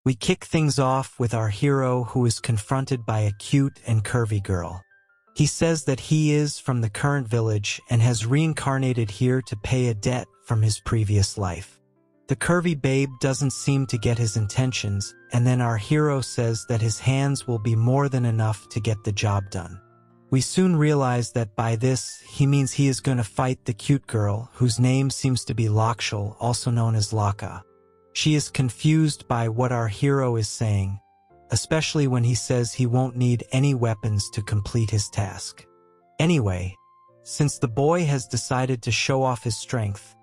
We kick things off with our hero who is confronted by a cute and curvy girl. He says that he is from the current village and has reincarnated here to pay a debt from his previous life. The curvy babe doesn't seem to get his intentions, and then our hero says that his hands will be more than enough to get the job done. We soon realize that by this, he means he is going to fight the cute girl, whose name seems to be Lakshal, also known as Laka. She is confused by what our hero is saying, especially when he says he won't need any weapons to complete his task. Anyway, since the boy has decided to show off his strength,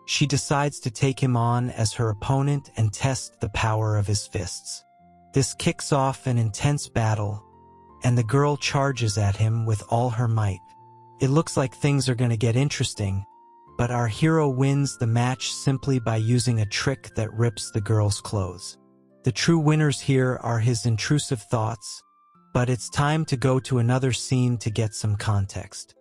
she decides to take him on as her opponent and test the power of his fists. This kicks off an intense battle, and the girl charges at him with all her might. It looks like things are going to get interesting, but our hero wins the match simply by using a trick that rips the girl's clothes. The true winners here are his intrusive thoughts, but it's time to go to another scene to get some context.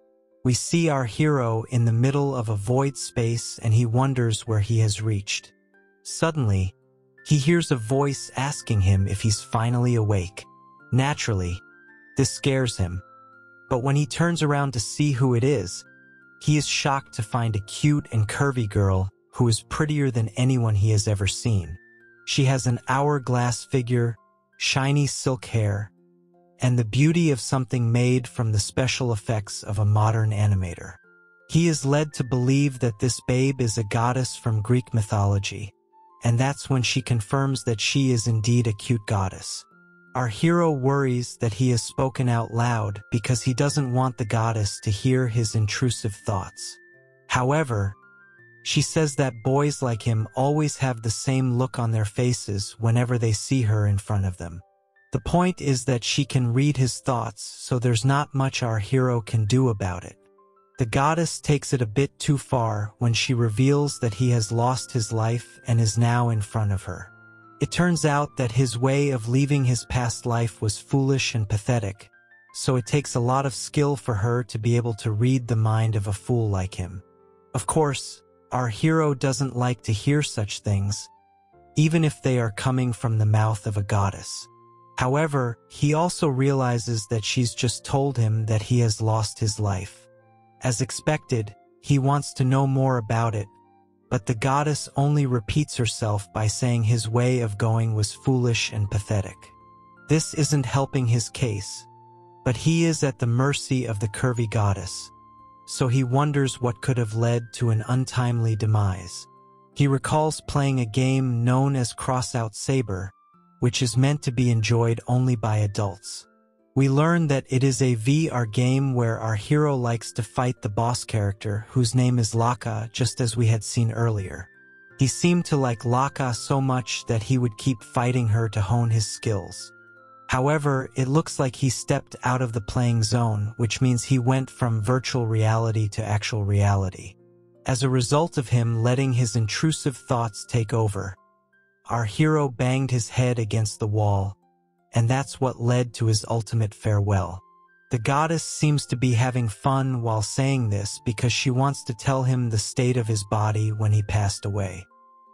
We see our hero in the middle of a void space and he wonders where he has reached. Suddenly, he hears a voice asking him if he's finally awake. Naturally, this scares him, but when he turns around to see who it is, he is shocked to find a cute and curvy girl who is prettier than anyone he has ever seen. She has an hourglass figure, shiny silk hair, and the beauty of something made from the special effects of a modern animator. He is led to believe that this babe is a goddess from Greek mythology, and that's when she confirms that she is indeed a cute goddess. Our hero worries that he has spoken out loud because he doesn't want the goddess to hear his intrusive thoughts. However, she says that boys like him always have the same look on their faces whenever they see her in front of them. The point is that she can read his thoughts, so there's not much our hero can do about it. The goddess takes it a bit too far when she reveals that he has lost his life and is now in front of her. It turns out that his way of leaving his past life was foolish and pathetic, so it takes a lot of skill for her to be able to read the mind of a fool like him. Of course, our hero doesn't like to hear such things, even if they are coming from the mouth of a goddess. However, he also realizes that she's just told him that he has lost his life. As expected, he wants to know more about it, but the goddess only repeats herself by saying his way of going was foolish and pathetic. This isn't helping his case, but he is at the mercy of the curvy goddess, so he wonders what could have led to an untimely demise. He recalls playing a game known as Crossout Saber, which is meant to be enjoyed only by adults. We learn that it is a VR game where our hero likes to fight the boss character, whose name is Laka, just as we had seen earlier. He seemed to like Laka so much that he would keep fighting her to hone his skills. However, it looks like he stepped out of the playing zone, which means he went from virtual reality to actual reality. As a result of him letting his intrusive thoughts take over, our hero banged his head against the wall, and that's what led to his ultimate farewell. The goddess seems to be having fun while saying this because she wants to tell him the state of his body when he passed away.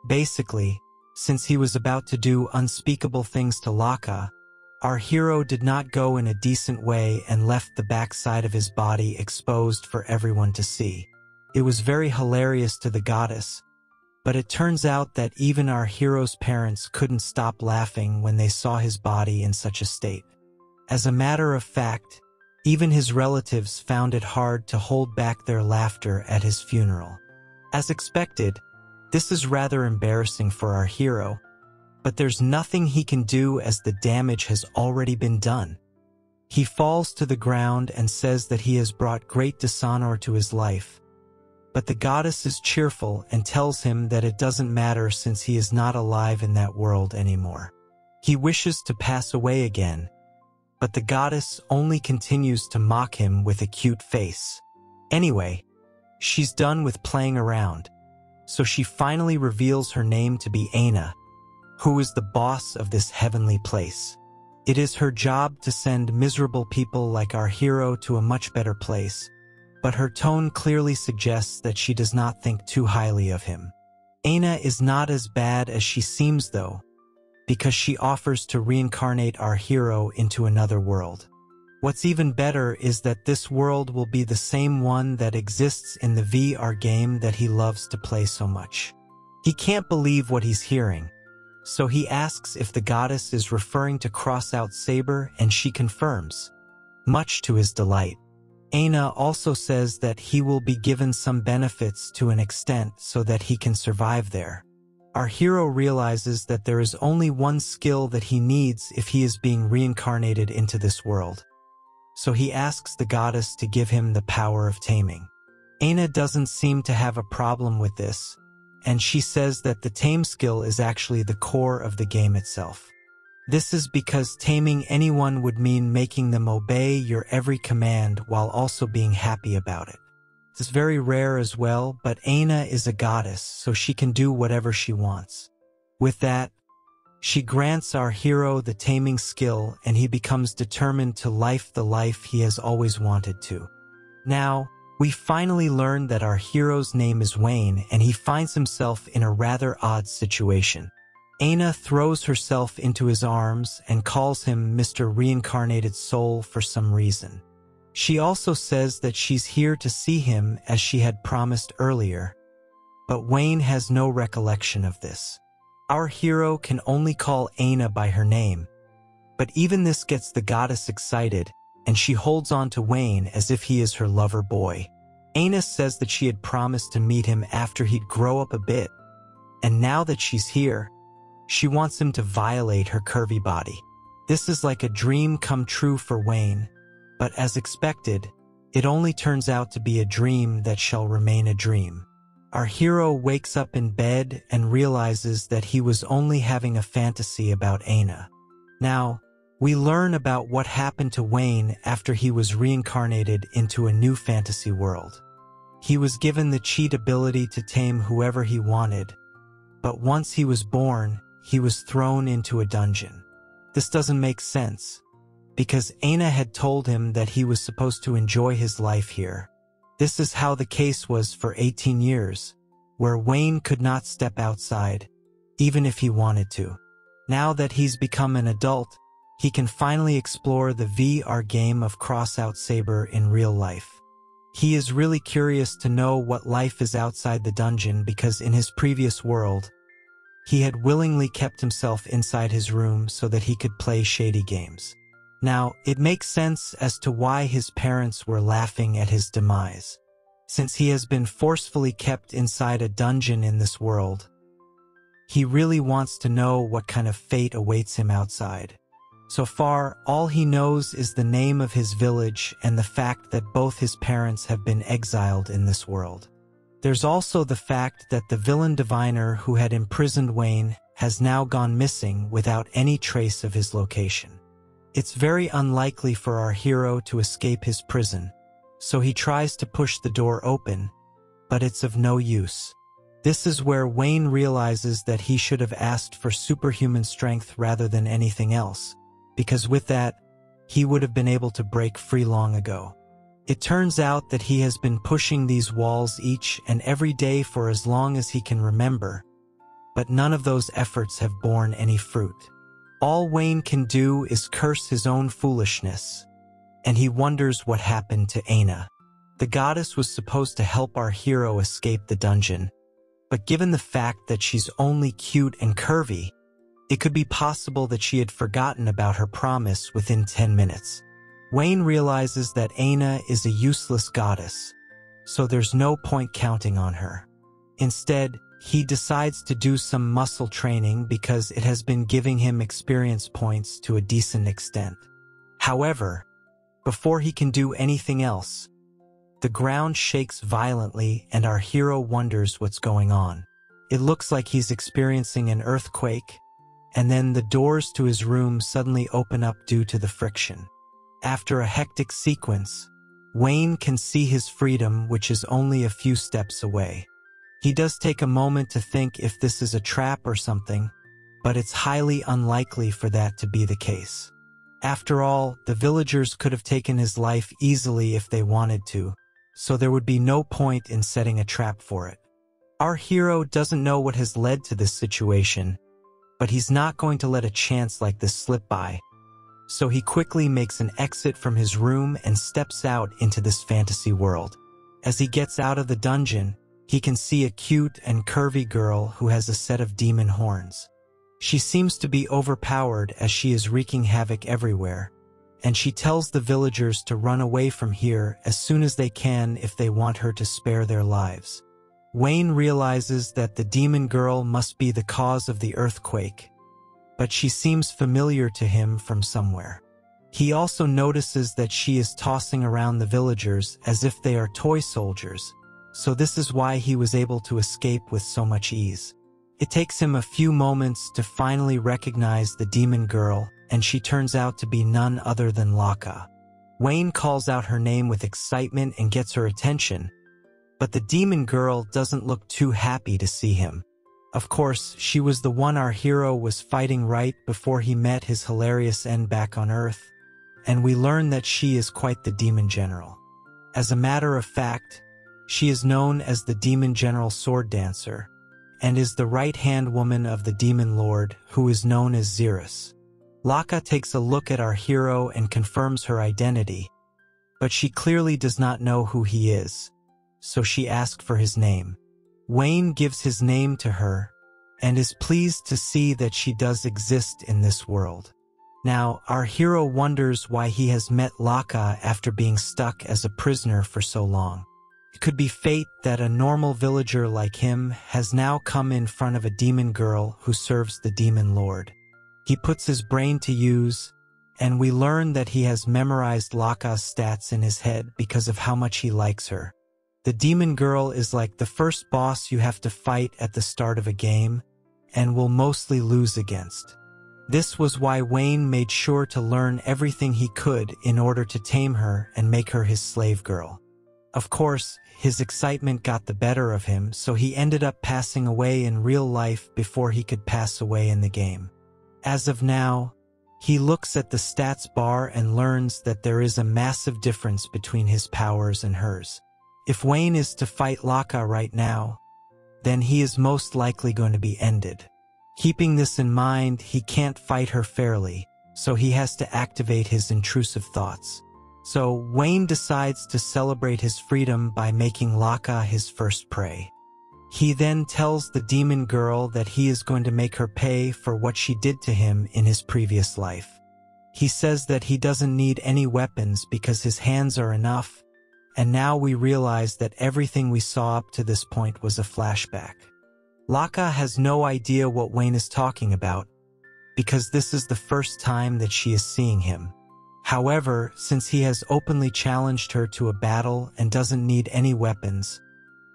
Basically, since he was about to do unspeakable things to Laka, our hero did not go in a decent way and left the backside of his body exposed for everyone to see. It was very hilarious to the goddess, but it turns out that even our hero's parents couldn't stop laughing when they saw his body in such a state. As a matter of fact, even his relatives found it hard to hold back their laughter at his funeral. As expected, this is rather embarrassing for our hero, but there's nothing he can do as the damage has already been done. He falls to the ground and says that he has brought great dishonor to his life, but the goddess is cheerful and tells him that it doesn't matter since he is not alive in that world anymore. He wishes to pass away again, but the goddess only continues to mock him with a cute face. Anyway, she's done with playing around, so she finally reveals her name to be Aina, who is the boss of this heavenly place. It is her job to send miserable people like our hero to a much better place, but her tone clearly suggests that she does not think too highly of him. Aina is not as bad as she seems though, because she offers to reincarnate our hero into another world. What's even better is that this world will be the same one that exists in the VR game that he loves to play so much. He can't believe what he's hearing, so he asks if the goddess is referring to Crossout Saber, and she confirms, much to his delight. Aina also says that he will be given some benefits to an extent so that he can survive there. Our hero realizes that there is only one skill that he needs if he is being reincarnated into this world. So he asks the goddess to give him the power of taming. Aina doesn't seem to have a problem with this, and she says that the tame skill is actually the core of the game itself. This is because taming anyone would mean making them obey your every command while also being happy about it. This is very rare as well, but Aina is a goddess, so she can do whatever she wants. With that, she grants our hero the taming skill, and he becomes determined to live the life he has always wanted to. Now, we finally learn that our hero's name is Wayne, and he finds himself in a rather odd situation. Aina throws herself into his arms and calls him Mr. Reincarnated Soul for some reason. She also says that she's here to see him as she had promised earlier, but Wayne has no recollection of this. Our hero can only call Aina by her name, but even this gets the goddess excited, and she holds on to Wayne as if he is her lover boy. Aina says that she had promised to meet him after he'd grow up a bit, and now that she's here, she wants him to violate her curvy body. This is like a dream come true for Wayne, but as expected, it only turns out to be a dream that shall remain a dream. Our hero wakes up in bed and realizes that he was only having a fantasy about Aina. Now, we learn about what happened to Wayne after he was reincarnated into a new fantasy world. He was given the cheat ability to tame whoever he wanted, but once he was born, he was thrown into a dungeon. This doesn't make sense, because Aina had told him that he was supposed to enjoy his life here. This is how the case was for 18 years, where Wayne could not step outside, even if he wanted to. Now that he's become an adult, he can finally explore the VR game of Crossout Saber in real life. He is really curious to know what life is outside the dungeon because in his previous world, he had willingly kept himself inside his room so that he could play shady games. Now, it makes sense as to why his parents were laughing at his demise. Since he has been forcefully kept inside a dungeon in this world, he really wants to know what kind of fate awaits him outside. So far, all he knows is the name of his village and the fact that both his parents have been exiled in this world. There's also the fact that the villain diviner who had imprisoned Wayne has now gone missing without any trace of his location. It's very unlikely for our hero to escape his prison, so he tries to push the door open, but it's of no use. This is where Wayne realizes that he should have asked for superhuman strength rather than anything else, because with that, he would have been able to break free long ago. It turns out that he has been pushing these walls each and every day for as long as he can remember, but none of those efforts have borne any fruit. All Wayne can do is curse his own foolishness, and he wonders what happened to Aina. The goddess was supposed to help our hero escape the dungeon, but given the fact that she's only cute and curvy, it could be possible that she had forgotten about her promise within 10 minutes. Wayne realizes that Aina is a useless goddess, so there's no point counting on her. Instead, he decides to do some muscle training because it has been giving him experience points to a decent extent. However, before he can do anything else, the ground shakes violently and our hero wonders what's going on. It looks like he's experiencing an earthquake, and then the doors to his room suddenly open up due to the friction. After a hectic sequence, Wayne can see his freedom, which is only a few steps away. He does take a moment to think if this is a trap or something, but it's highly unlikely for that to be the case. After all, the villagers could have taken his life easily if they wanted to, so there would be no point in setting a trap for it. Our hero doesn't know what has led to this situation, but he's not going to let a chance like this slip by. So he quickly makes an exit from his room and steps out into this fantasy world. As he gets out of the dungeon, he can see a cute and curvy girl who has a set of demon horns. She seems to be overpowered as she is wreaking havoc everywhere, and she tells the villagers to run away from here as soon as they can if they want her to spare their lives. Wayne realizes that the demon girl must be the cause of the earthquake, but she seems familiar to him from somewhere. He also notices that she is tossing around the villagers as if they are toy soldiers, so this is why he was able to escape with so much ease. It takes him a few moments to finally recognize the demon girl, and she turns out to be none other than Laka. Wayne calls out her name with excitement and gets her attention, but the demon girl doesn't look too happy to see him. Of course, she was the one our hero was fighting right before he met his hilarious end back on Earth, and we learn that she is quite the demon general. As a matter of fact, she is known as the Demon General Sword Dancer, and is the right-hand woman of the Demon Lord, who is known as Xerus. Laka takes a look at our hero and confirms her identity, but she clearly does not know who he is, so she asks for his name. Wayne gives his name to her, and is pleased to see that she does exist in this world. Now, our hero wonders why he has met Laka after being stuck as a prisoner for so long. It could be fate that a normal villager like him has now come in front of a demon girl who serves the demon lord. He puts his brain to use, and we learn that he has memorized Laka's stats in his head because of how much he likes her. The demon girl is like the first boss you have to fight at the start of a game, and will mostly lose against. This was why Wayne made sure to learn everything he could in order to tame her and make her his slave girl. Of course, his excitement got the better of him, so he ended up passing away in real life before he could pass away in the game. As of now, he looks at the stats bar and learns that there is a massive difference between his powers and hers. If Wayne is to fight Laka right now, then he is most likely going to be ended. Keeping this in mind, he can't fight her fairly, so he has to activate his intrusive thoughts. So Wayne decides to celebrate his freedom by making Laka his first prey. He then tells the demon girl that he is going to make her pay for what she did to him in his previous life. He says that he doesn't need any weapons because his hands are enough, and now we realize that everything we saw up to this point was a flashback. Laka has no idea what Wayne is talking about, because this is the first time that she is seeing him. However, since he has openly challenged her to a battle and doesn't need any weapons,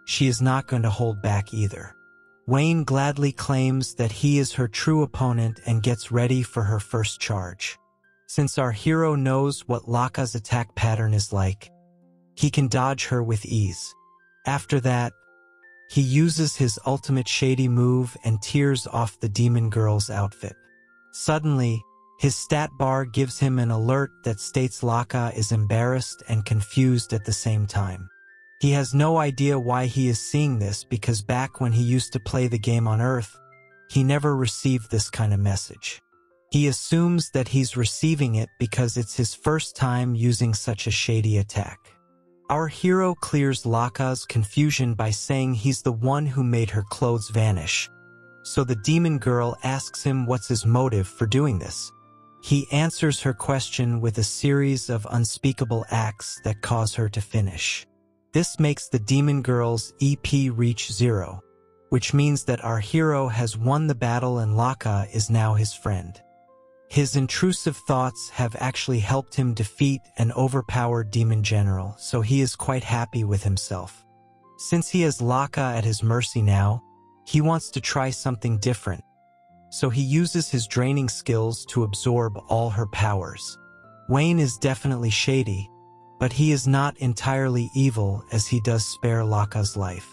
she is not going to hold back either. Wayne gladly claims that he is her true opponent and gets ready for her first charge. Since our hero knows what Laka's attack pattern is like, he can dodge her with ease. After that, he uses his ultimate shady move and tears off the demon girl's outfit. Suddenly, his stat bar gives him an alert that states Laka is embarrassed and confused at the same time. He has no idea why he is seeing this because back when he used to play the game on Earth, he never received this kind of message. He assumes that he's receiving it because it's his first time using such a shady attack. Our hero clears Laka's confusion by saying he's the one who made her clothes vanish, so the demon girl asks him what's his motive for doing this. He answers her question with a series of unspeakable acts that cause her to finish. This makes the demon girl's EP reach 0, which means that our hero has won the battle and Laka is now his friend. His intrusive thoughts have actually helped him defeat an overpowered demon general, so he is quite happy with himself. Since he has Laka at his mercy now, he wants to try something different. So he uses his draining skills to absorb all her powers. Wayne is definitely shady, but he is not entirely evil as he does spare Laka's life.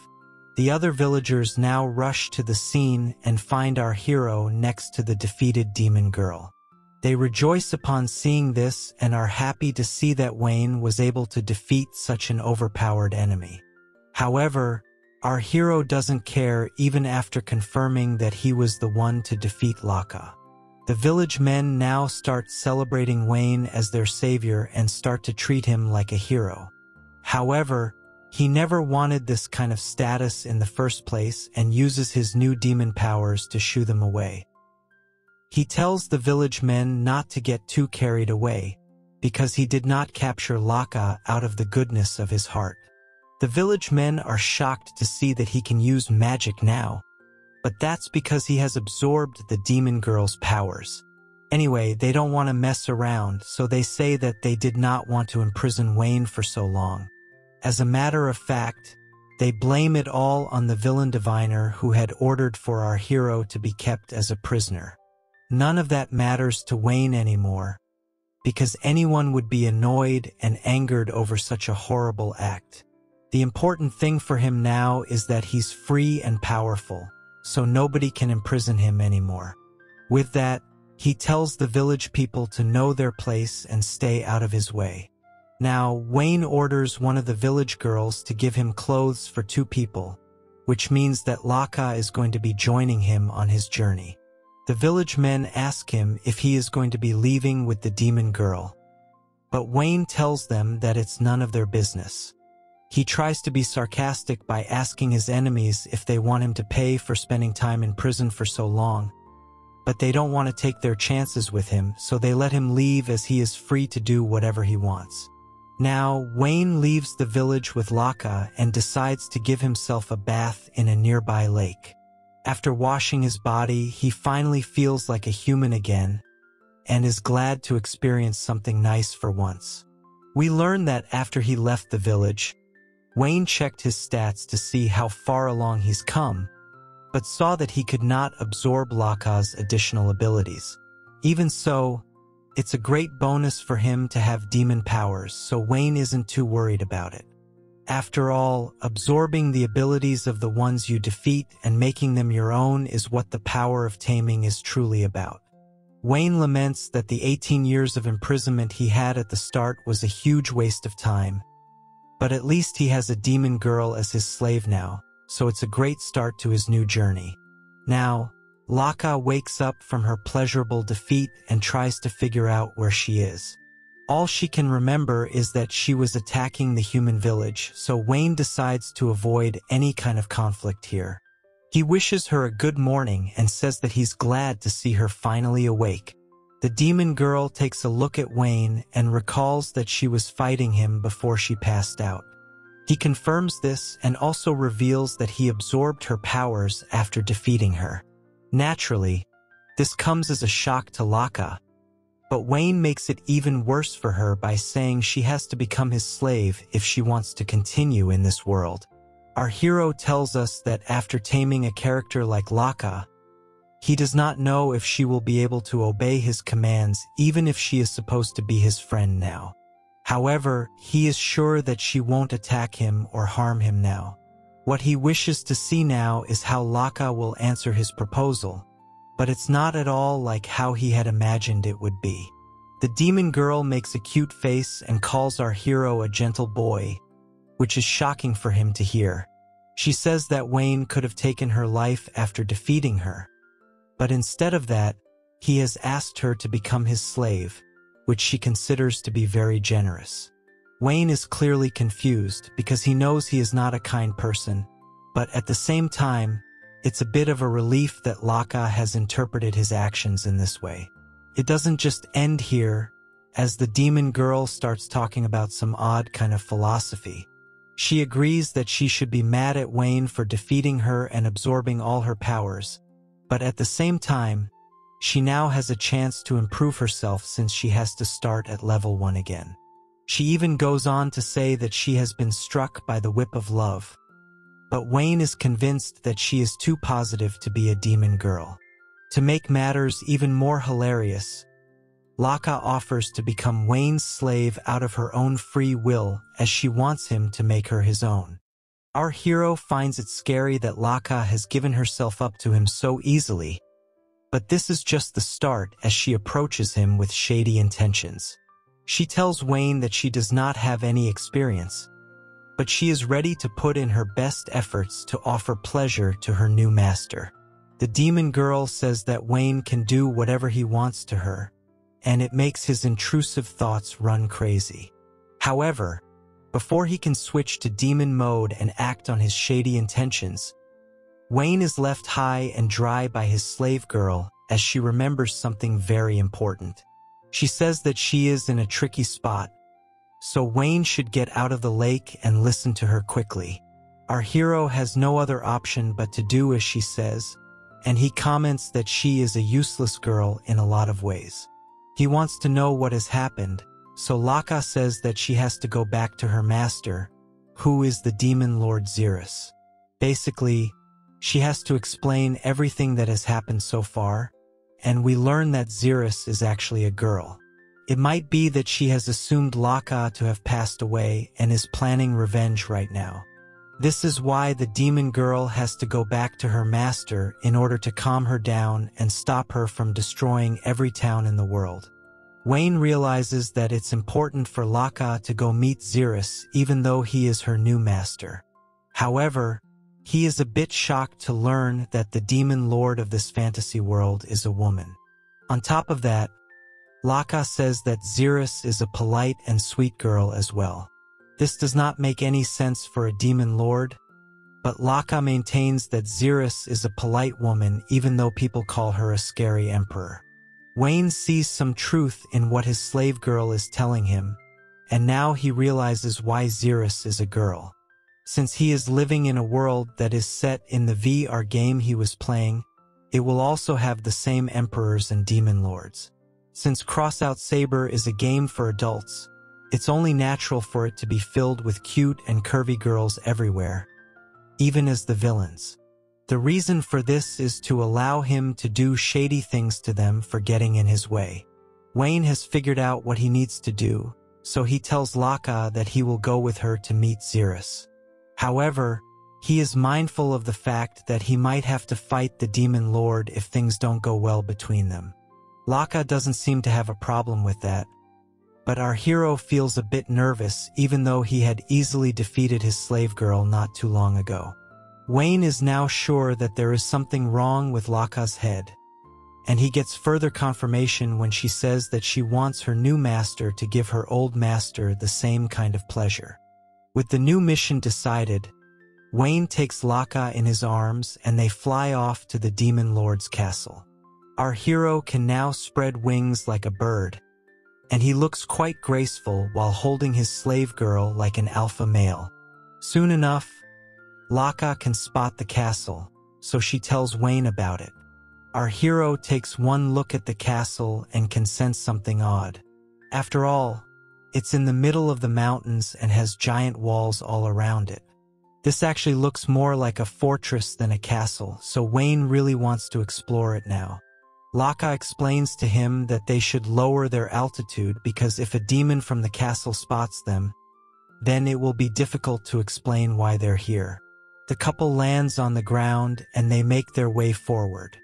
The other villagers now rush to the scene and find our hero next to the defeated demon girl. They rejoice upon seeing this and are happy to see that Wayne was able to defeat such an overpowered enemy. However, our hero doesn't care even after confirming that he was the one to defeat Laka. The village men now start celebrating Wayne as their savior and start to treat him like a hero. However, he never wanted this kind of status in the first place and uses his new demon powers to shoo them away. He tells the village men not to get too carried away, because he did not capture Laka out of the goodness of his heart. The village men are shocked to see that he can use magic now, but that's because he has absorbed the demon girl's powers. Anyway, they don't want to mess around, so they say that they did not want to imprison Wayne for so long. As a matter of fact, they blame it all on the villain diviner who had ordered for our hero to be kept as a prisoner. None of that matters to Wayne anymore, because anyone would be annoyed and angered over such a horrible act. The important thing for him now is that he's free and powerful, so nobody can imprison him anymore. With that, he tells the village people to know their place and stay out of his way. Now, Wayne orders one of the village girls to give him clothes for 2 people, which means that Laka is going to be joining him on his journey. The village men ask him if he is going to be leaving with the demon girl, but Wayne tells them that it's none of their business. He tries to be sarcastic by asking his enemies if they want him to pay for spending time in prison for so long, but they don't want to take their chances with him, so they let him leave as he is free to do whatever he wants. Now, Wayne leaves the village with Laka and decides to give himself a bath in a nearby lake. After washing his body, he finally feels like a human again and is glad to experience something nice for once. We learn that after he left the village, Wayne checked his stats to see how far along he's come, but saw that he could not absorb Laka's additional abilities. Even so, it's a great bonus for him to have demon powers, so Wayne isn't too worried about it. After all, absorbing the abilities of the ones you defeat and making them your own is what the power of taming is truly about. Wayne laments that the 18 years of imprisonment he had at the start was a huge waste of time, but at least he has a demon girl as his slave now, so it's a great start to his new journey. Now, Laka wakes up from her pleasurable defeat and tries to figure out where she is. All she can remember is that she was attacking the human village, so Wayne decides to avoid any kind of conflict here. He wishes her a good morning and says that he's glad to see her finally awake. The demon girl takes a look at Wayne and recalls that she was fighting him before she passed out. He confirms this and also reveals that he absorbed her powers after defeating her. Naturally, this comes as a shock to Laka, but Wayne makes it even worse for her by saying she has to become his slave if she wants to continue in this world. Our hero tells us that after taming a character like Laka, he does not know if she will be able to obey his commands even if she is supposed to be his friend now. However, he is sure that she won't attack him or harm him now. What he wishes to see now is how Laka will answer his proposal, but it's not at all like how he had imagined it would be. The demon girl makes a cute face and calls our hero a gentle boy, which is shocking for him to hear. She says that Wayne could have taken her life after defeating her, but instead of that, he has asked her to become his slave, which she considers to be very generous. Wayne is clearly confused because he knows he is not a kind person, but at the same time, it's a bit of a relief that Laka has interpreted his actions in this way. It doesn't just end here, as the demon girl starts talking about some odd kind of philosophy. She agrees that she should be mad at Wayne for defeating her and absorbing all her powers, but at the same time, she now has a chance to improve herself since she has to start at level 1 again. She even goes on to say that she has been struck by the whip of love, but Wayne is convinced that she is too positive to be a demon girl. To make matters even more hilarious, Laka offers to become Wayne's slave out of her own free will as she wants him to make her his own. Our hero finds it scary that Laka has given herself up to him so easily, but this is just the start as she approaches him with shady intentions. She tells Wayne that she does not have any experience, but she is ready to put in her best efforts to offer pleasure to her new master. The demon girl says that Wayne can do whatever he wants to her, and it makes his intrusive thoughts run crazy. However, before he can switch to demon mode and act on his shady intentions, Wayne is left high and dry by his slave girl as she remembers something very important. She says that she is in a tricky spot, so Wayne should get out of the lake and listen to her quickly. Our hero has no other option but to do as she says, and he comments that she is a useless girl in a lot of ways. He wants to know what has happened, so Laka says that she has to go back to her master, who is the demon lord Xerus. Basically, she has to explain everything that has happened so far, and we learn that Xerus is actually a girl. It might be that she has assumed Laka to have passed away and is planning revenge right now. This is why the demon girl has to go back to her master in order to calm her down and stop her from destroying every town in the world. Wayne realizes that it's important for Laka to go meet Xerus even though he is her new master. However, he is a bit shocked to learn that the demon lord of this fantasy world is a woman. On top of that, Laka says that Xerus is a polite and sweet girl as well. This does not make any sense for a demon lord, but Laka maintains that Xerus is a polite woman even though people call her a scary emperor. Wayne sees some truth in what his slave girl is telling him, and now he realizes why Xerus is a girl. Since he is living in a world that is set in the VR game he was playing, it will also have the same emperors and demon lords. Since Crossout Saber is a game for adults, it's only natural for it to be filled with cute and curvy girls everywhere, even as the villains. The reason for this is to allow him to do shady things to them for getting in his way. Wayne has figured out what he needs to do, so he tells Laka that he will go with her to meet Xerus. However, he is mindful of the fact that he might have to fight the demon lord if things don't go well between them. Laka doesn't seem to have a problem with that, but our hero feels a bit nervous even though he had easily defeated his slave girl not too long ago. Wayne is now sure that there is something wrong with Laka's head, and he gets further confirmation when she says that she wants her new master to give her old master the same kind of pleasure. With the new mission decided, Wayne takes Laka in his arms and they fly off to the demon lord's castle. Our hero can now spread wings like a bird, and he looks quite graceful while holding his slave girl like an alpha male. Soon enough, Laka can spot the castle, so she tells Wayne about it. Our hero takes one look at the castle and can sense something odd. After all, it's in the middle of the mountains and has giant walls all around it. This actually looks more like a fortress than a castle, so Wayne really wants to explore it now. Laka explains to him that they should lower their altitude because if a demon from the castle spots them, then it will be difficult to explain why they're here. The couple lands on the ground and they make their way forward.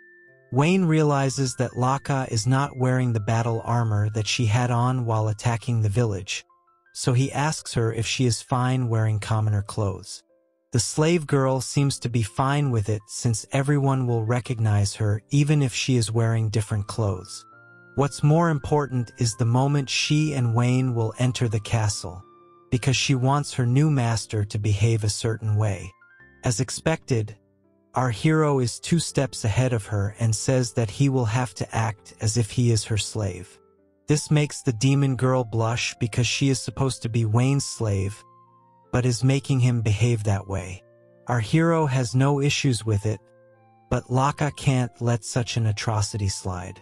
Wayne realizes that Laka is not wearing the battle armor that she had on while attacking the village, so he asks her if she is fine wearing commoner clothes. The slave girl seems to be fine with it since everyone will recognize her even if she is wearing different clothes. What's more important is the moment she and Wayne will enter the castle, because she wants her new master to behave a certain way. As expected, our hero is 2 steps ahead of her and says that he will have to act as if he is her slave. This makes the demon girl blush because she is supposed to be Wayne's slave, but is making him behave that way. Our hero has no issues with it, but Laka can't let such an atrocity slide.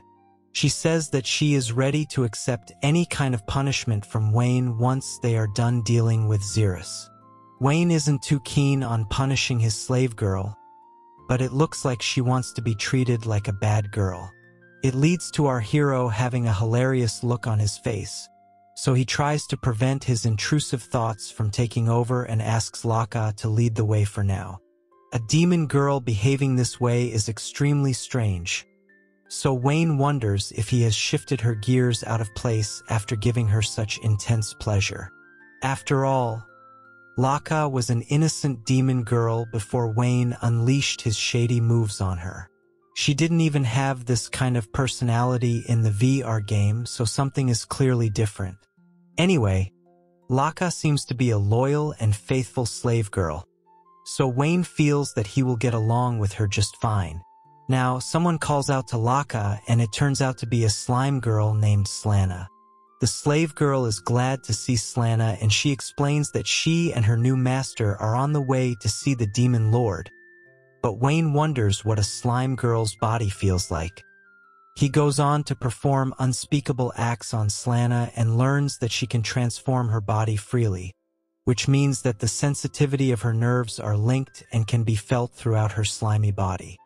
She says that she is ready to accept any kind of punishment from Wayne once they are done dealing with Xerus. Wayne isn't too keen on punishing his slave girl, but it looks like she wants to be treated like a bad girl. It leads to our hero having a hilarious look on his face, so he tries to prevent his intrusive thoughts from taking over and asks Laka to lead the way for now. A demon girl behaving this way is extremely strange, so Wayne wonders if he has shifted her gears out of place after giving her such intense pleasure. After all, Laka was an innocent demon girl before Wayne unleashed his shady moves on her. She didn't even have this kind of personality in the VR game, so something is clearly different. Anyway, Laka seems to be a loyal and faithful slave girl, so Wayne feels that he will get along with her just fine. Now, someone calls out to Laka, and it turns out to be a slime girl named Slana. The slave girl is glad to see Slana, and she explains that she and her new master are on the way to see the demon lord. But Wayne wonders what a slime girl's body feels like. He goes on to perform unspeakable acts on Slana and learns that she can transform her body freely, which means that the sensitivity of her nerves are linked and can be felt throughout her slimy body.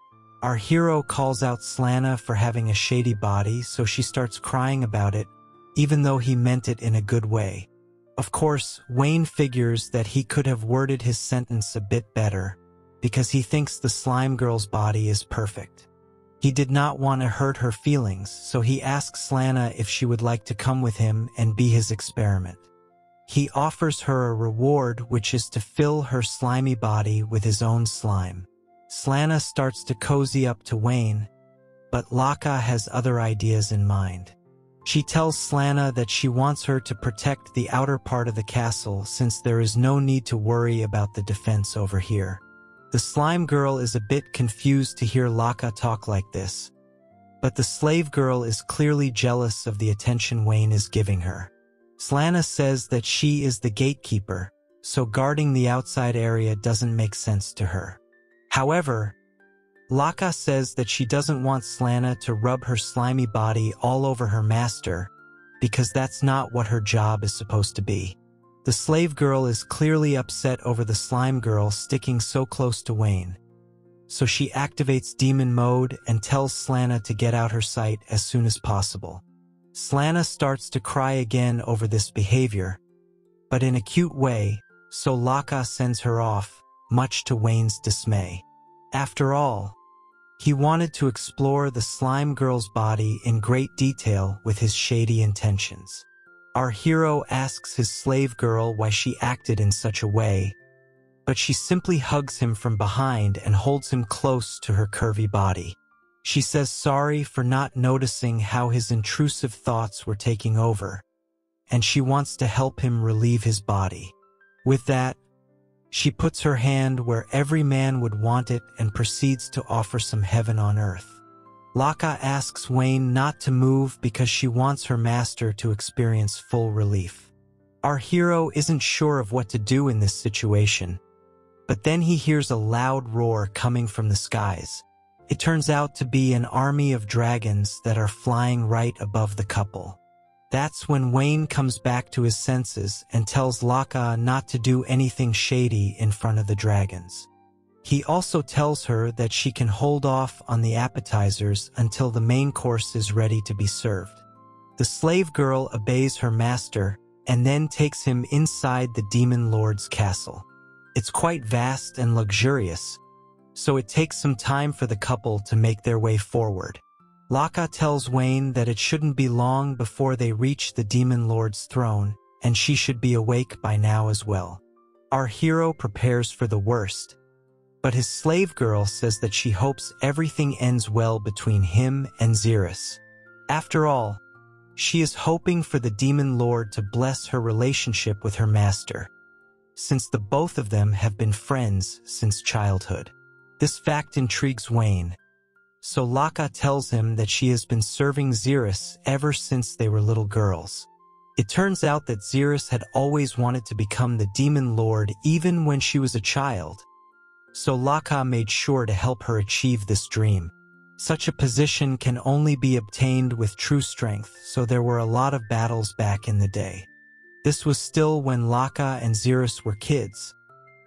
Our hero calls out Slana for having a shady body, so she starts crying about it, even though he meant it in a good way. Of course, Wayne figures that he could have worded his sentence a bit better, because he thinks the slime girl's body is perfect. He did not want to hurt her feelings, so he asks Slana if she would like to come with him and be his experiment. He offers her a reward, which is to fill her slimy body with his own slime. Slana starts to cozy up to Wayne, but Laka has other ideas in mind. She tells Slana that she wants her to protect the outer part of the castle since there is no need to worry about the defense over here. The slime girl is a bit confused to hear Laka talk like this, but the slave girl is clearly jealous of the attention Wayne is giving her. Slana says that she is the gatekeeper, so guarding the outside area doesn't make sense to her. However, Laka says that she doesn't want Slana to rub her slimy body all over her master, because that's not what her job is supposed to be. The slave girl is clearly upset over the slime girl sticking so close to Wayne, so she activates demon mode and tells Slana to get out her sight as soon as possible. Slana starts to cry again over this behavior, but in a cute way, so Laka sends her off, much to Wayne's dismay. After all, he wanted to explore the slime girl's body in great detail with his shady intentions. Our hero asks his slave girl why she acted in such a way, but she simply hugs him from behind and holds him close to her curvy body. She says sorry for not noticing how his intrusive thoughts were taking over, and she wants to help him relieve his body. With that, she puts her hand where every man would want it and proceeds to offer some heaven on earth. Laka asks Wayne not to move because she wants her master to experience full relief. Our hero isn't sure of what to do in this situation, but then he hears a loud roar coming from the skies. It turns out to be an army of dragons that are flying right above the couple. That's when Wayne comes back to his senses and tells Laka not to do anything shady in front of the dragons. He also tells her that she can hold off on the appetizers until the main course is ready to be served. The slave girl obeys her master and then takes him inside the demon lord's castle. It's quite vast and luxurious, so it takes some time for the couple to make their way forward. Laka tells Wayne that it shouldn't be long before they reach the demon lord's throne, and she should be awake by now as well. Our hero prepares for the worst, but his slave girl says that she hopes everything ends well between him and Xerus. After all, she is hoping for the demon lord to bless her relationship with her master, since the both of them have been friends since childhood. This fact intrigues Wayne, so Laka tells him that she has been serving Xerus ever since they were little girls. It turns out that Xerus had always wanted to become the demon lord even when she was a child, so Laka made sure to help her achieve this dream. Such a position can only be obtained with true strength, so there were a lot of battles back in the day. This was still when Laka and Xerus were kids,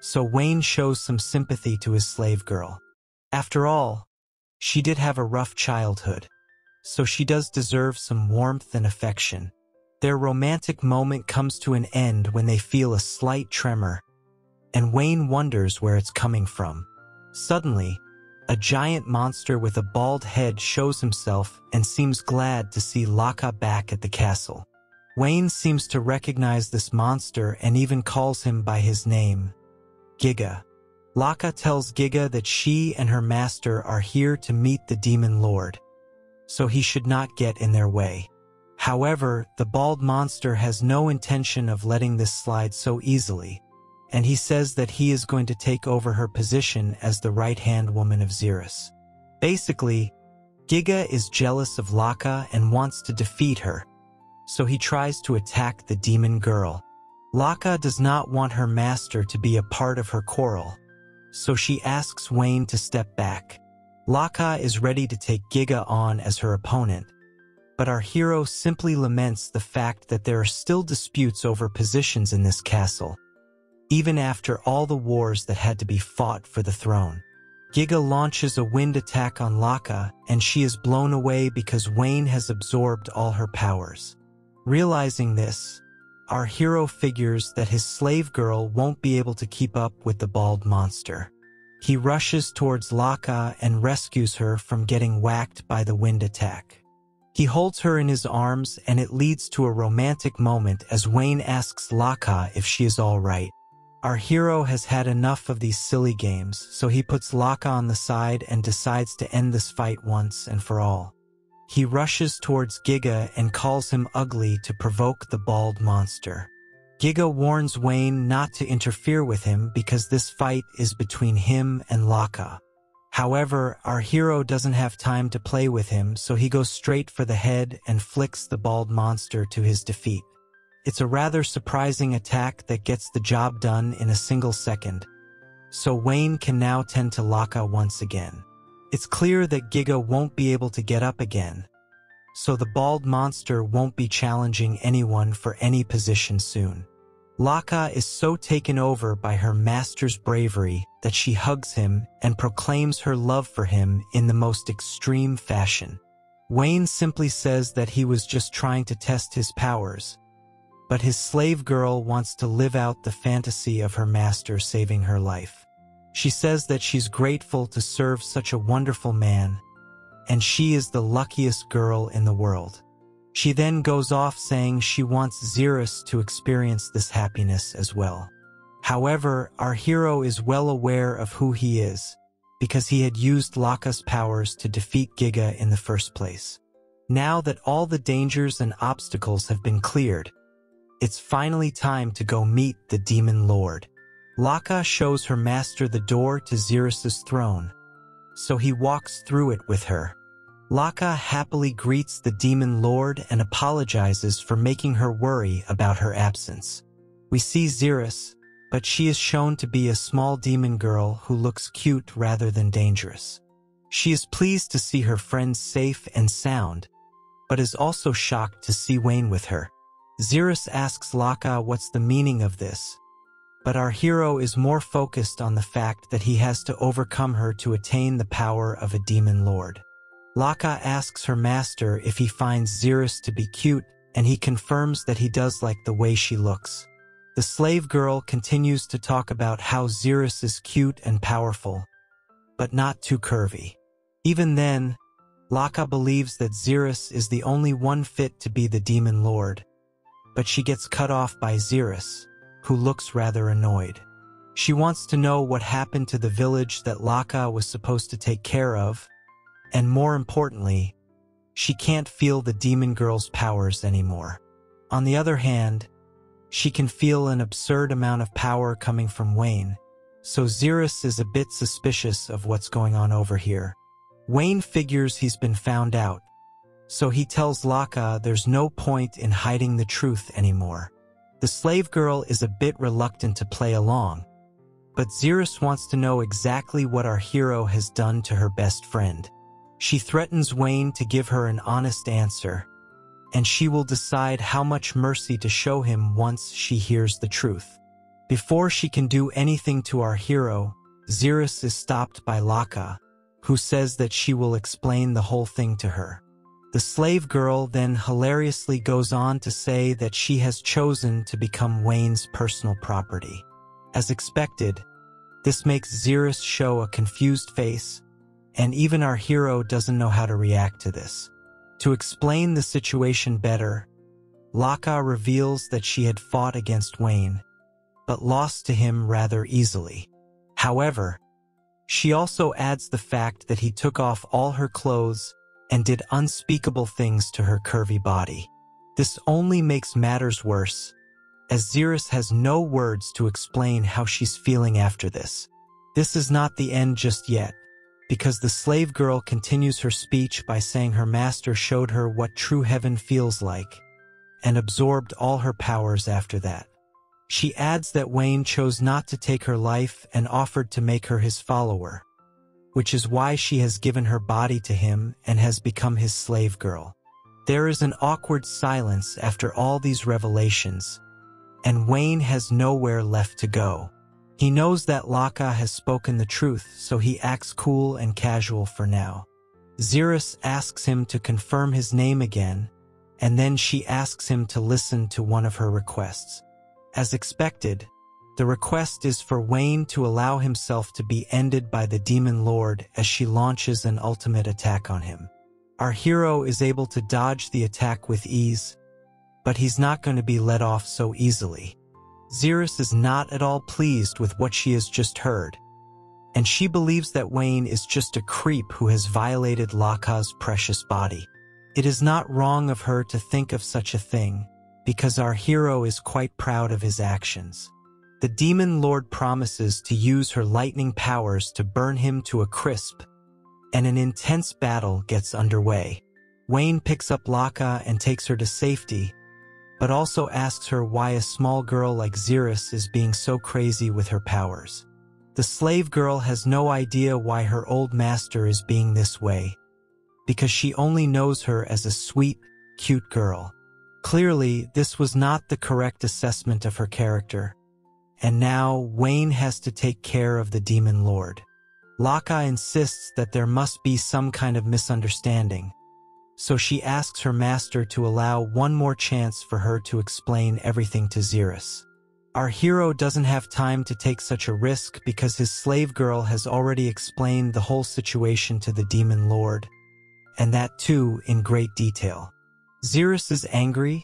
so Wayne shows some sympathy to his slave girl. After all, she did have a rough childhood, so she does deserve some warmth and affection. Their romantic moment comes to an end when they feel a slight tremor, and Wayne wonders where it's coming from. Suddenly, a giant monster with a bald head shows himself and seems glad to see Laka back at the castle. Wayne seems to recognize this monster and even calls him by his name, Giga. Laka tells Giga that she and her master are here to meet the demon lord, so he should not get in their way. However, the bald monster has no intention of letting this slide so easily, and he says that he is going to take over her position as the right-hand woman of Xerus. Basically, Giga is jealous of Laka and wants to defeat her, so he tries to attack the demon girl. Laka does not want her master to be a part of her quarrel, so she asks Wayne to step back. Laka is ready to take Giga on as her opponent, but our hero simply laments the fact that there are still disputes over positions in this castle, even after all the wars that had to be fought for the throne. Giga launches a wind attack on Laka, and she is blown away because Wayne has absorbed all her powers. Realizing this, our hero figures that his slave girl won't be able to keep up with the bald monster. He rushes towards Laka and rescues her from getting whacked by the wind attack. He holds her in his arms, and it leads to a romantic moment as Wayne asks Laka if she is all right. Our hero has had enough of these silly games, so he puts Laka on the side and decides to end this fight once and for all. He rushes towards Giga and calls him ugly to provoke the bald monster. Giga warns Wayne not to interfere with him because this fight is between him and Laka. However, our hero doesn't have time to play with him, so he goes straight for the head and flicks the bald monster to his defeat. It's a rather surprising attack that gets the job done in a single second, so Wayne can now tend to Laka once again. It's clear that Giga won't be able to get up again, so the bald monster won't be challenging anyone for any position soon. Laka is so taken over by her master's bravery that she hugs him and proclaims her love for him in the most extreme fashion. Wayne simply says that he was just trying to test his powers, but his slave girl wants to live out the fantasy of her master saving her life. She says that she's grateful to serve such a wonderful man, and she is the luckiest girl in the world. She then goes off saying she wants Xerus to experience this happiness as well. However, our hero is well aware of who he is, because he had used Laka's powers to defeat Giga in the first place. Now that all the dangers and obstacles have been cleared, it's finally time to go meet the demon lord. Laka shows her master the door to Xerus's throne, so he walks through it with her. Laka happily greets the demon lord and apologizes for making her worry about her absence. We see Xerus, but she is shown to be a small demon girl who looks cute rather than dangerous. She is pleased to see her friends safe and sound, but is also shocked to see Wayne with her. Xerus asks Laka what's the meaning of this, but our hero is more focused on the fact that he has to overcome her to attain the power of a demon lord. Laka asks her master if he finds Xerus to be cute, and he confirms that he does like the way she looks. The slave girl continues to talk about how Xerus is cute and powerful, but not too curvy. Even then, Laka believes that Xerus is the only one fit to be the demon lord, but she gets cut off by Xerus, who looks rather annoyed. She wants to know what happened to the village that Laka was supposed to take care of, and more importantly, she can't feel the demon girl's powers anymore. On the other hand, she can feel an absurd amount of power coming from Wayne, so Xerus is a bit suspicious of what's going on over here. Wayne figures he's been found out, so he tells Laka there's no point in hiding the truth anymore. The slave girl is a bit reluctant to play along, but Xerus wants to know exactly what our hero has done to her best friend. She threatens Wayne to give her an honest answer, and she will decide how much mercy to show him once she hears the truth. Before she can do anything to our hero, Xerus is stopped by Laka, who says that she will explain the whole thing to her. The slave girl then hilariously goes on to say that she has chosen to become Wayne's personal property. As expected, this makes Xerus show a confused face, and even our hero doesn't know how to react to this. To explain the situation better, Laka reveals that she had fought against Wayne, but lost to him rather easily. However, she also adds the fact that he took off all her clothes and did unspeakable things to her curvy body. This only makes matters worse, as Xerus has no words to explain how she's feeling after this. This is not the end just yet, because the slave girl continues her speech by saying her master showed her what true heaven feels like, and absorbed all her powers after that. She adds that Wayne chose not to take her life and offered to make her his follower, which is why she has given her body to him and has become his slave girl. There is an awkward silence after all these revelations, and Wayne has nowhere left to go. He knows that Laka has spoken the truth, so he acts cool and casual for now. Xerus asks him to confirm his name again, and then she asks him to listen to one of her requests. As expected, the request is for Wayne to allow himself to be ended by the Demon Lord as she launches an ultimate attack on him. Our hero is able to dodge the attack with ease, but he's not going to be let off so easily. Xerus is not at all pleased with what she has just heard, and she believes that Wayne is just a creep who has violated Laka's precious body. It is not wrong of her to think of such a thing, because our hero is quite proud of his actions. The Demon Lord promises to use her lightning powers to burn him to a crisp, and an intense battle gets underway. Wayne picks up Laka and takes her to safety, but also asks her why a small girl like Xerus is being so crazy with her powers. The slave girl has no idea why her old master is being this way, because she only knows her as a sweet, cute girl. Clearly, this was not the correct assessment of her character, and now Wayne has to take care of the Demon Lord. Laka insists that there must be some kind of misunderstanding, so she asks her master to allow one more chance for her to explain everything to Xerus. Our hero doesn't have time to take such a risk because his slave girl has already explained the whole situation to the Demon Lord, and that too in great detail. Xerus is angry,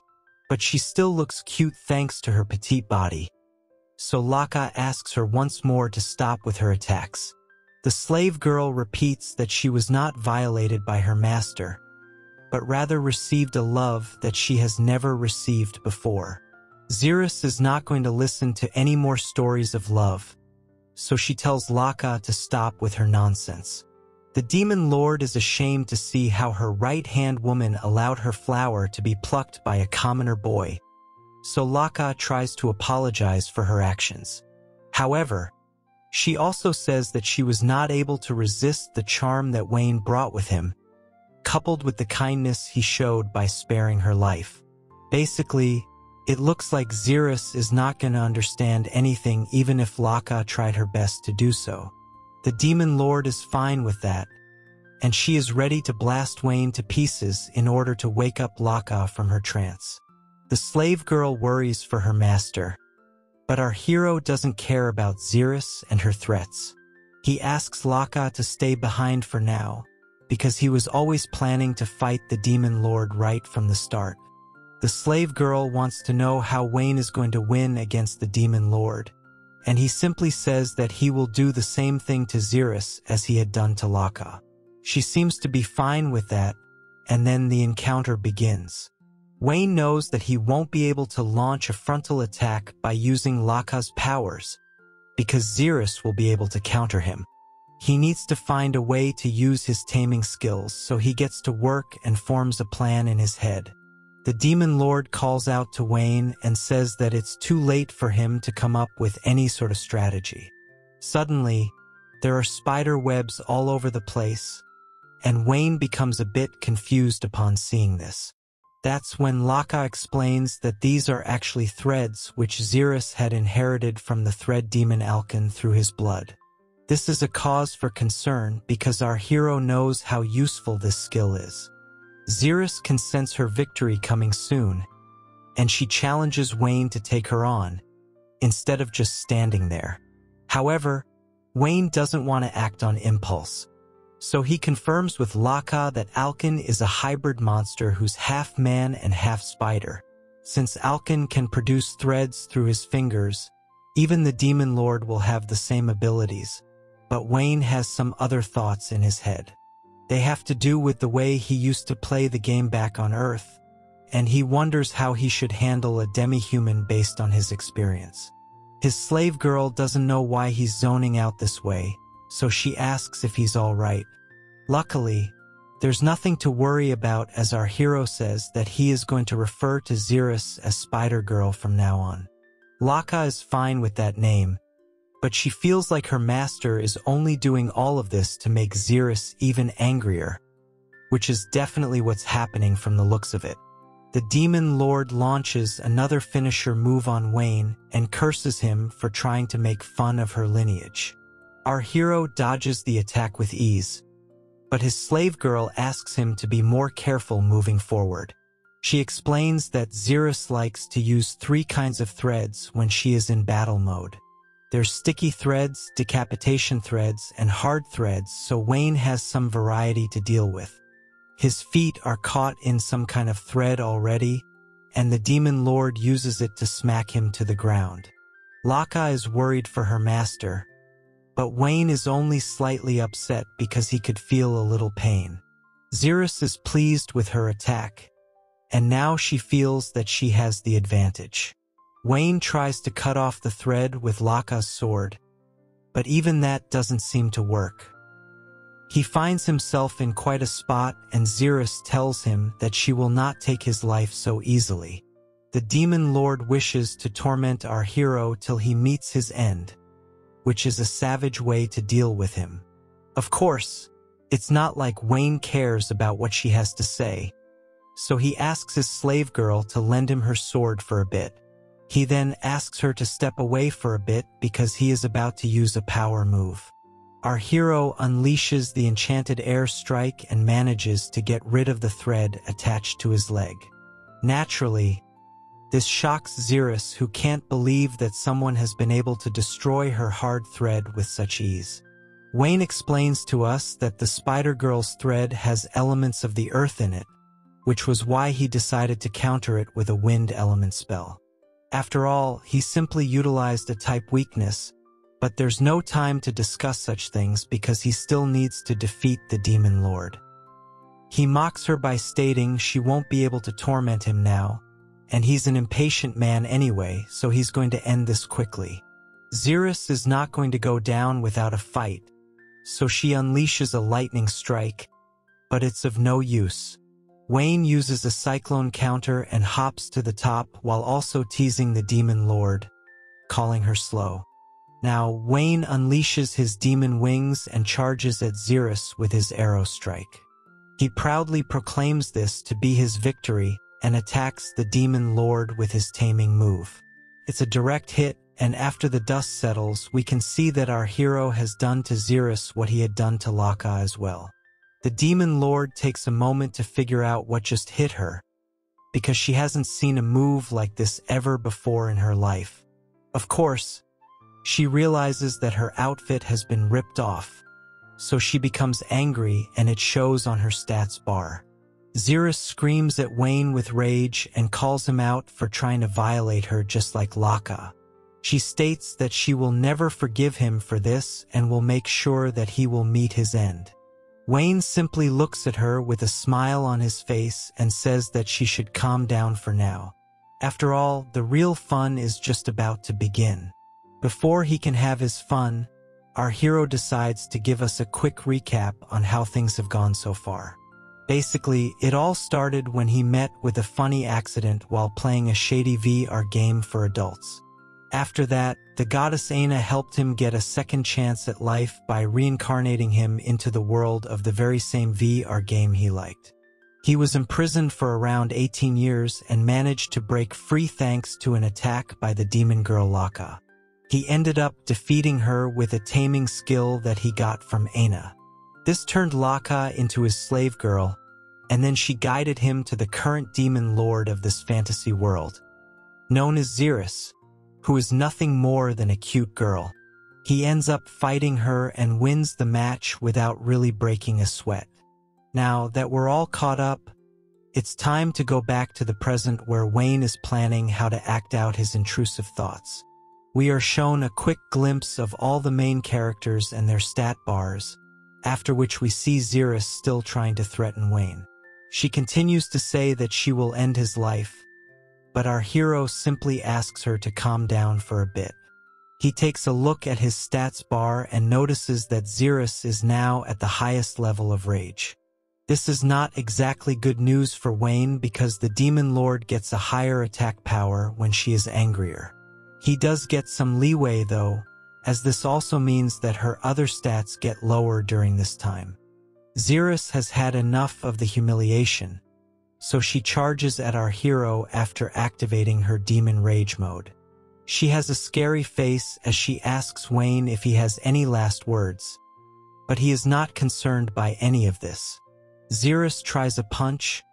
but she still looks cute thanks to her petite body, so Laka asks her once more to stop with her attacks. The slave girl repeats that she was not violated by her master, but rather received a love that she has never received before. Xerus is not going to listen to any more stories of love, so she tells Laka to stop with her nonsense. The Demon Lord is ashamed to see how her right-hand woman allowed her flower to be plucked by a commoner boy, so Laka tries to apologize for her actions. However, she also says that she was not able to resist the charm that Wayne brought with him, coupled with the kindness he showed by sparing her life. Basically, it looks like Xerus is not going to understand anything even if Laka tried her best to do so. The Demon Lord is fine with that, and she is ready to blast Wayne to pieces in order to wake up Laka from her trance. The slave girl worries for her master, but our hero doesn't care about Xerus and her threats. He asks Laka to stay behind for now, because he was always planning to fight the Demon Lord right from the start. The slave girl wants to know how Wayne is going to win against the Demon Lord, and he simply says that he will do the same thing to Xerus as he had done to Laka. She seems to be fine with that, and then the encounter begins. Wayne knows that he won't be able to launch a frontal attack by using Laka's powers, because Xerus will be able to counter him. He needs to find a way to use his taming skills, so he gets to work and forms a plan in his head. The Demon Lord calls out to Wayne and says that it's too late for him to come up with any sort of strategy. Suddenly, there are spider webs all over the place, and Wayne becomes a bit confused upon seeing this. That's when Laka explains that these are actually threads which Xerus had inherited from the thread demon Alkan through his blood. This is a cause for concern because our hero knows how useful this skill is. Xerus can sense her victory coming soon, and she challenges Wayne to take her on, instead of just standing there. However, Wayne doesn't want to act on impulse, so he confirms with Laka that Alkan is a hybrid monster who's half man and half spider. Since Alkin can produce threads through his fingers, even the Demon Lord will have the same abilities. But Wayne has some other thoughts in his head. They have to do with the way he used to play the game back on Earth, and he wonders how he should handle a demi-human based on his experience. His slave girl doesn't know why he's zoning out this way, so she asks if he's all right. Luckily, there's nothing to worry about, as our hero says that he is going to refer to Xeris as Spider-Girl from now on. Laka is fine with that name, but she feels like her master is only doing all of this to make Xeris even angrier, which is definitely what's happening from the looks of it. The Demon Lord launches another finisher move on Wayne and curses him for trying to make fun of her lineage. Our hero dodges the attack with ease, but his slave girl asks him to be more careful moving forward. She explains that Xeris likes to use 3 kinds of threads when she is in battle mode. There's sticky threads, decapitation threads, and hard threads, so Wayne has some variety to deal with. His feet are caught in some kind of thread already, and the Demon Lord uses it to smack him to the ground. Laka is worried for her master, but Wayne is only slightly upset because he could feel a little pain. Xeris is pleased with her attack, and now she feels that she has the advantage. Wayne tries to cut off the thread with Laka's sword, but even that doesn't seem to work. He finds himself in quite a spot, and Xeris tells him that she will not take his life so easily. The Demon Lord wishes to torment our hero till he meets his end, which is a savage way to deal with him. Of course, it's not like Wayne cares about what she has to say, so he asks his slave girl to lend him her sword for a bit. He then asks her to step away for a bit because he is about to use a power move. Our hero unleashes the enchanted air strike and manages to get rid of the thread attached to his leg. Naturally, this shocks Xeris, who can't believe that someone has been able to destroy her hard thread with such ease. Wayne explains to us that the Spider-Girl's thread has elements of the earth in it, which was why he decided to counter it with a wind element spell. After all, he simply utilized a type weakness, but there's no time to discuss such things because he still needs to defeat the Demon Lord. He mocks her by stating she won't be able to torment him now, and he's an impatient man anyway, so he's going to end this quickly. Xeris is not going to go down without a fight, so she unleashes a lightning strike, but it's of no use. Wayne uses a cyclone counter and hops to the top while also teasing the Demon Lord, calling her slow. Now, Wayne unleashes his demon wings and charges at Xeris with his arrow strike. He proudly proclaims this to be his victory and attacks the Demon Lord with his taming move. It's a direct hit, and after the dust settles, we can see that our hero has done to Xeris what he had done to Laka as well. The Demon Lord takes a moment to figure out what just hit her, because she hasn't seen a move like this ever before in her life. Of course, she realizes that her outfit has been ripped off, so she becomes angry and it shows on her stats bar. Xeris screams at Wayne with rage and calls him out for trying to violate her just like Laka. She states that she will never forgive him for this and will make sure that he will meet his end. Wayne simply looks at her with a smile on his face and says that she should calm down for now. After all, the real fun is just about to begin. Before he can have his fun, our hero decides to give us a quick recap on how things have gone so far. Basically, it all started when he met with a funny accident while playing a shady VR game for adults. After that, the goddess Aina helped him get a second chance at life by reincarnating him into the world of the very same VR game he liked. He was imprisoned for around 18 years and managed to break free thanks to an attack by the demon girl Laka. He ended up defeating her with a taming skill that he got from Aina. This turned Laka into his slave girl, and then she guided him to the current demon lord of this fantasy world, known as Xeris, who is nothing more than a cute girl. He ends up fighting her and wins the match without really breaking a sweat. Now that we're all caught up, It's time to go back to the present where Wayne is planning how to act out his intrusive thoughts. We are shown a quick glimpse of all the main characters and their stat bars, after which we see Xeris still trying to threaten Wayne. She continues to say that she will end his life, but our hero simply asks her to calm down for a bit. He takes a look at his stats bar and notices that Xeris is now at the highest level of rage. This is not exactly good news for Wayne because the Demon Lord gets a higher attack power when she is angrier. He does get some leeway though, as this also means that her other stats get lower during this time. Xeris has had enough of the humiliation, so she charges at our hero after activating her demon rage mode. She has a scary face as she asks Wayne if he has any last words, but he is not concerned by any of this. Xeris tries a punch,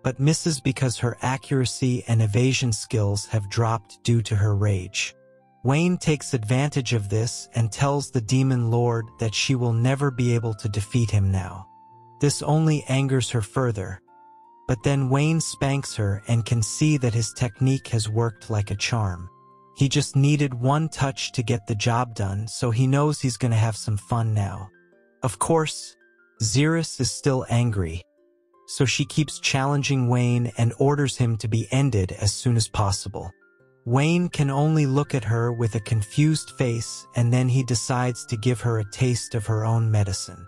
but misses because her accuracy and evasion skills have dropped due to her rage. Wayne takes advantage of this and tells the Demon Lord that she will never be able to defeat him now. This only angers her further, but then Wayne spanks her and can see that his technique has worked like a charm. He just needed one touch to get the job done, so he knows he's gonna have some fun now. Of course, Xeris is still angry, so she keeps challenging Wayne and orders him to be ended as soon as possible. Wayne can only look at her with a confused face, and then he decides to give her a taste of her own medicine.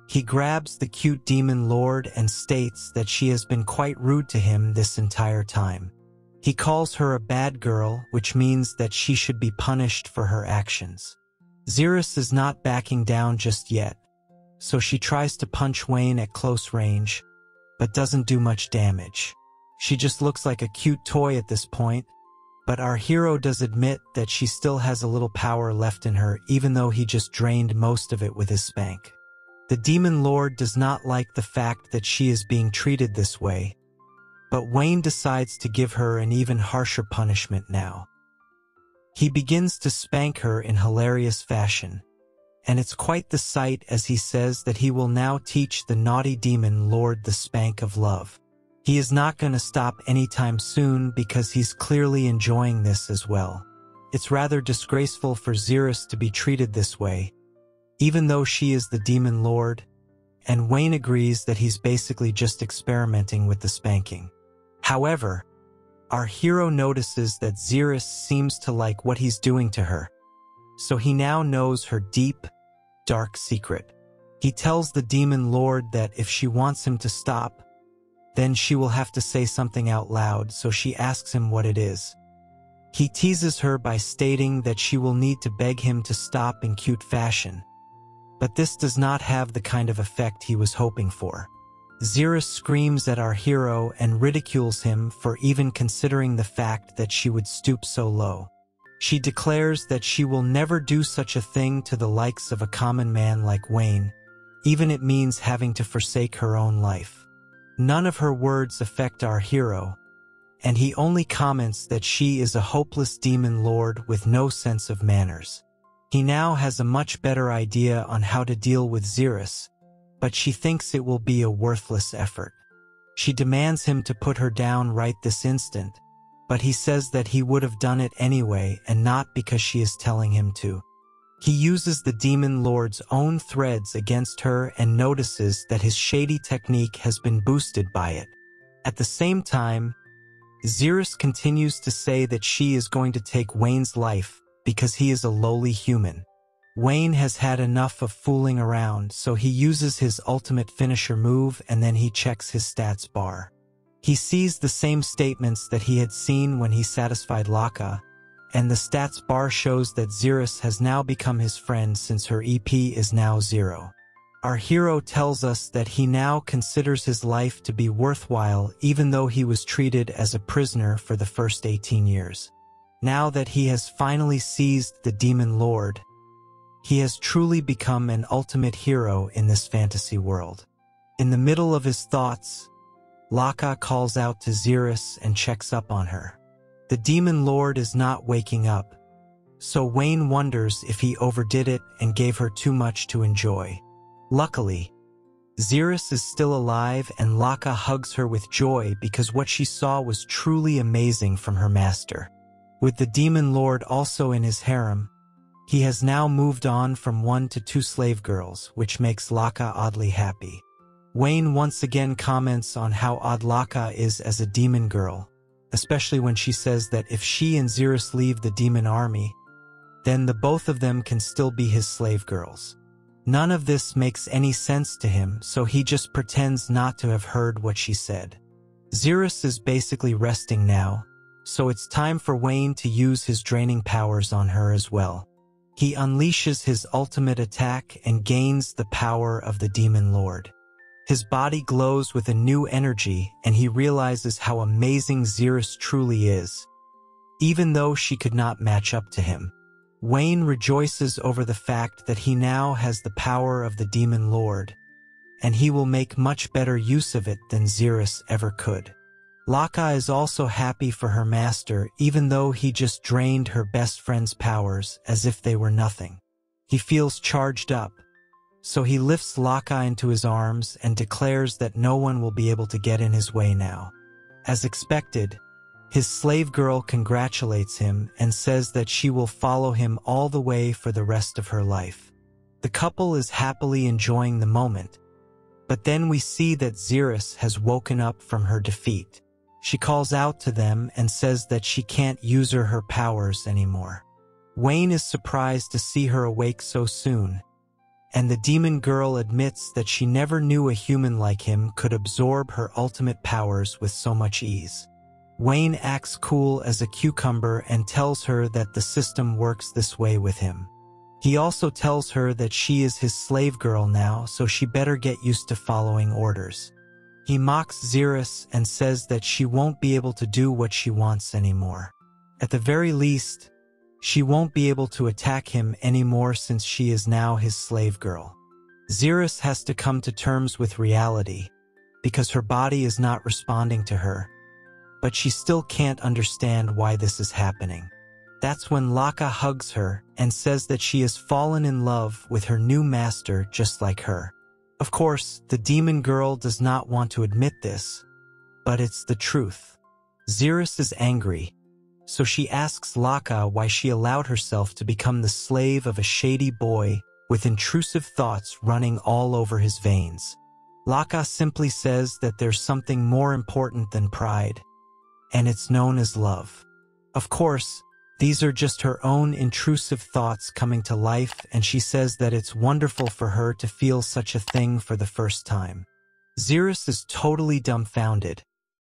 He grabs the cute Demon Lord and states that she has been quite rude to him this entire time. He calls her a bad girl, which means that she should be punished for her actions. Xeris is not backing down just yet, so she tries to punch Wayne at close range, but doesn't do much damage. She just looks like a cute toy at this point, but our hero does admit that she still has a little power left in her, even though he just drained most of it with his spank. The Demon Lord does not like the fact that she is being treated this way, but Wayne decides to give her an even harsher punishment now. He begins to spank her in hilarious fashion, and it's quite the sight as he says that he will now teach the naughty Demon Lord the spank of love. He is not going to stop anytime soon because he's clearly enjoying this as well. It's rather disgraceful for Xeris to be treated this way, even though she is the Demon Lord, and Wayne agrees that he's basically just experimenting with the spanking. However, our hero notices that Xeris seems to like what he's doing to her, so he now knows her deep, dark secret. He tells the Demon Lord that if she wants him to stop, then she will have to say something out loud, so she asks him what it is. He teases her by stating that she will need to beg him to stop in cute fashion, but this does not have the kind of effect he was hoping for. Xeris screams at our hero and ridicules him for even considering the fact that she would stoop so low. She declares that she will never do such a thing to the likes of a common man like Wayne, even it means having to forsake her own life. None of her words affect our hero, and he only comments that she is a hopeless Demon Lord with no sense of manners. He now has a much better idea on how to deal with Xeris, but she thinks it will be a worthless effort. She demands him to put her down right this instant, but he says that he would have done it anyway and not because she is telling him to. He uses the Demon Lord's own threads against her and notices that his shady technique has been boosted by it. At the same time, Xeris continues to say that she is going to take Wayne's life because he is a lowly human. Wayne has had enough of fooling around, so he uses his ultimate finisher move and then he checks his stats bar. He sees the same statements that he had seen when he satisfied Laka, and the stats bar shows that Xeris has now become his friend since her EP is now 0. Our hero tells us that he now considers his life to be worthwhile even though he was treated as a prisoner for the first 18 years. Now that he has finally seized the Demon Lord, he has truly become an ultimate hero in this fantasy world. In the middle of his thoughts, Laka calls out to Xeris and checks up on her. The Demon Lord is not waking up, so Wayne wonders if he overdid it and gave her too much to enjoy. Luckily, Xerus is still alive and Laka hugs her with joy because what she saw was truly amazing from her master. With the demon lord also in his harem, he has now moved on from 1 to 2 slave girls, which makes Laka oddly happy. Wayne once again comments on how odd Laka is as a demon girl, especially when she says that if she and Xerus leave the demon army, then the both of them can still be his slave girls. None of this makes any sense to him, so he just pretends not to have heard what she said. Xerus is basically resting now, so it's time for Wayne to use his draining powers on her as well. He unleashes his ultimate attack and gains the power of the demon lord. His body glows with a new energy and he realizes how amazing Xerus truly is, even though she could not match up to him. Wayne rejoices over the fact that he now has the power of the demon lord, and he will make much better use of it than Xerus ever could. Laka is also happy for her master even though he just drained her best friend's powers as if they were nothing. He feels charged up, so he lifts Laka into his arms and declares that no one will be able to get in his way now. As expected, his slave girl congratulates him and says that she will follow him all the way for the rest of her life. The couple is happily enjoying the moment, but then we see that Xerus has woken up from her defeat. She calls out to them and says that she can't use her powers anymore. Wayne is surprised to see her awake so soon, and the demon girl admits that she never knew a human like him could absorb her ultimate powers with so much ease. Wayne acts cool as a cucumber and tells her that the system works this way with him. He also tells her that she is his slave girl now, so she better get used to following orders. He mocks Xerus and says that she won't be able to do what she wants anymore. At the very least, she won't be able to attack him anymore since she is now his slave girl. Xerus has to come to terms with reality, because her body is not responding to her, but she still can't understand why this is happening. That's when Laka hugs her and says that she has fallen in love with her new master just like her. Of course, the demon girl does not want to admit this, but it's the truth. Xerus is angry, so she asks Laka why she allowed herself to become the slave of a shady boy with intrusive thoughts running all over his veins. Laka simply says that there's something more important than pride, and it's known as love. Of course, these are just her own intrusive thoughts coming to life, and she says that it's wonderful for her to feel such a thing for the first time. Xerus is totally dumbfounded,